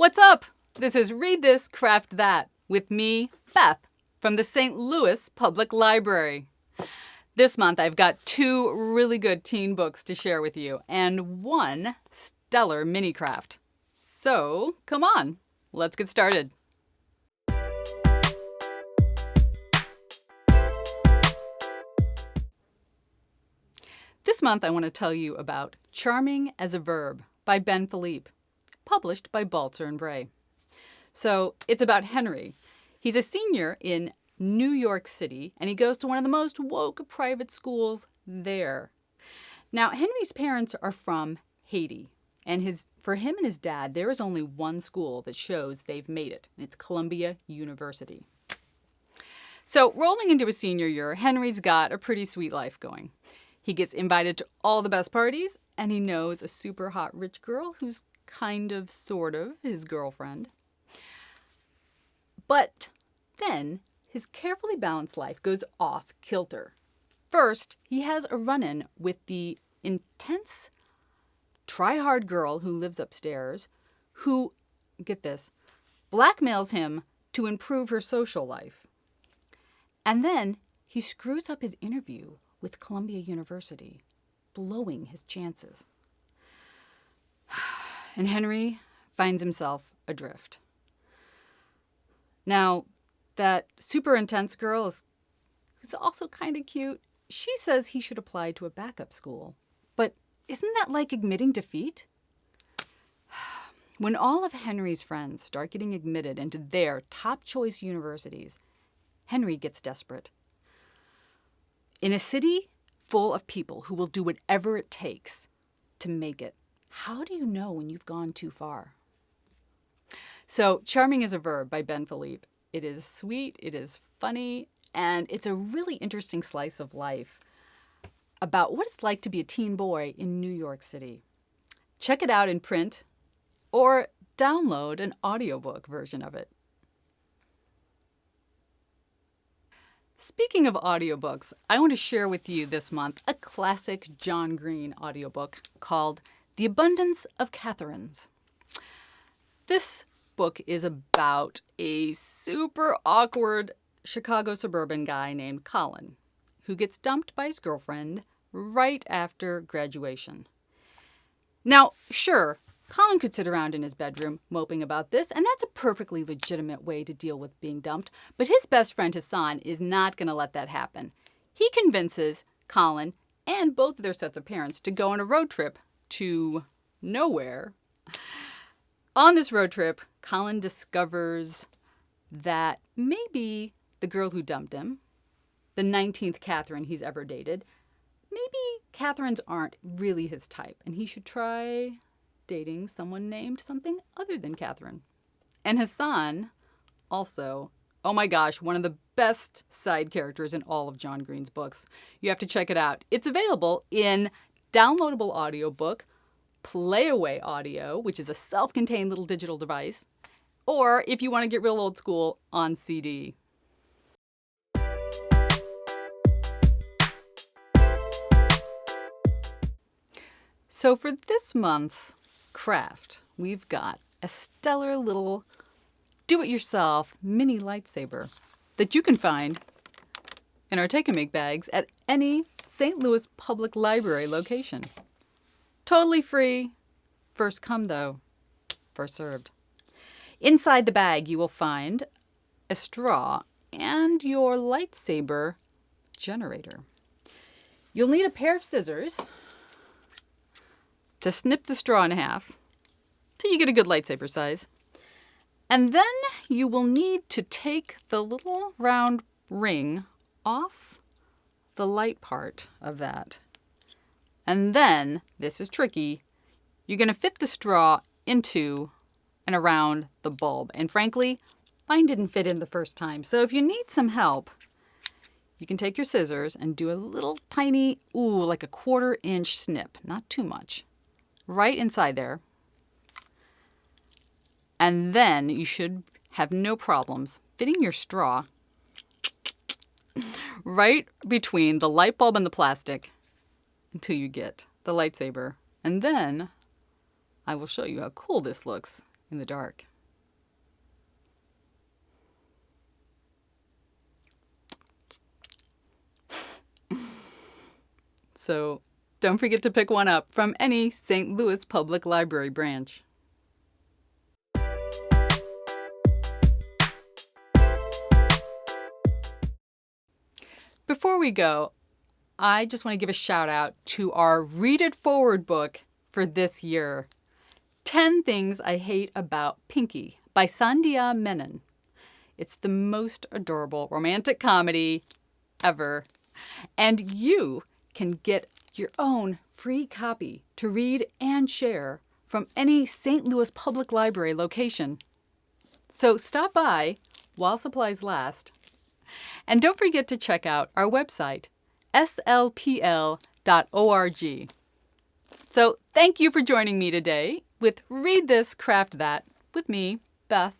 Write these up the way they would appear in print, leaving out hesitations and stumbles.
What's up? This is Read This, Craft That with me, Beth, from the St. Louis Public Library. This month I've got 2 really good teen books to share with you and 1 stellar mini craft. So come on, let's get started. This month I want to tell you about Charming as a Verb by Ben Philippe, published by Balzer and Bray. So it's about Henry. He's a senior in New York City, and he goes to one of the most woke private schools there. Now, Henry's parents are from Haiti, and for him and his dad, there is only one school that shows they've made it, and it's Columbia University. So rolling into his senior year, Henry's got a pretty sweet life going. He gets invited to all the best parties, and he knows a super hot rich girl who's kind of, sort of, his girlfriend. But then his carefully balanced life goes off kilter. First, he has a run-in with the intense, try-hard girl who lives upstairs, who, get this, blackmails him to improve her social life. And then he screws up his interview with Columbia University, blowing his chances. And Henry finds himself adrift. Now, that super intense girl who's also kind of cute. She says he should apply to a backup school. But isn't that like admitting defeat? When all of Henry's friends start getting admitted into their top choice universities, Henry gets desperate. In a city full of people who will do whatever it takes to make it, how do you know when you've gone too far? So, Charming as a Verb by Ben Philippe. It is sweet, it is funny, and it's a really interesting slice of life about what it's like to be a teen boy in New York City. Check it out in print or download an audiobook version of it. Speaking of audiobooks, I want to share with you this month a classic John Green audiobook called The Abundance of Catherines. This book is about a super awkward Chicago suburban guy named Colin, who gets dumped by his girlfriend right after graduation. Now, sure, Colin could sit around in his bedroom moping about this, and that's a perfectly legitimate way to deal with being dumped, but his best friend Hassan is not going to let that happen. He convinces Colin and both of their sets of parents to go on a road trip to nowhere. On this road trip, Colin discovers that maybe the girl who dumped him, the 19th Catherine he's ever dated, maybe Catherines aren't really his type, and he should try dating someone named something other than Catherine. And Hassan, also, oh my gosh, one of the best side characters in all of John Green's books. You have to check it out. It's available in downloadable audiobook, Playaway Audio, which is a self-contained little digital device, or if you want to get real old school, on CD. So for this month's craft, we've got a stellar little do-it-yourself mini lightsaber that you can find in our take-and-make bags at any St. Louis Public Library location. Totally free. First come, though. First served. Inside the bag, you will find a straw and your lightsaber generator. You'll need a pair of scissors to snip the straw in half till you get a good lightsaber size. And then you will need to take the little round ring off the light part of that. And then, this is tricky, you're going to fit the straw into and around the bulb. And frankly, mine didn't fit in the first time. So if you need some help, you can take your scissors and do a little tiny, like a 1/4 inch snip, not too much, right inside there. And then you should have no problems fitting your straw right between the light bulb and the plastic until you get the lightsaber. And then I will show you how cool this looks in the dark. So don't forget to pick one up from any St. Louis Public Library branch. Before we go, I just want to give a shout out to our Read It Forward book for this year, 10 Things I Hate About Pinky by Sandhya Menon. It's the most adorable romantic comedy ever. And you can get your own free copy to read and share from any St. Louis Public Library location. So stop by while supplies last. And don't forget to check out our website, slpl.org. So thank you for joining me today with Read This, Craft That with me, Beth,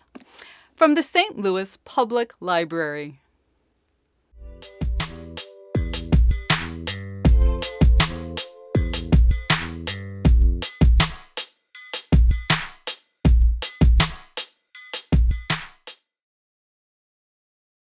from the St. Louis Public Library.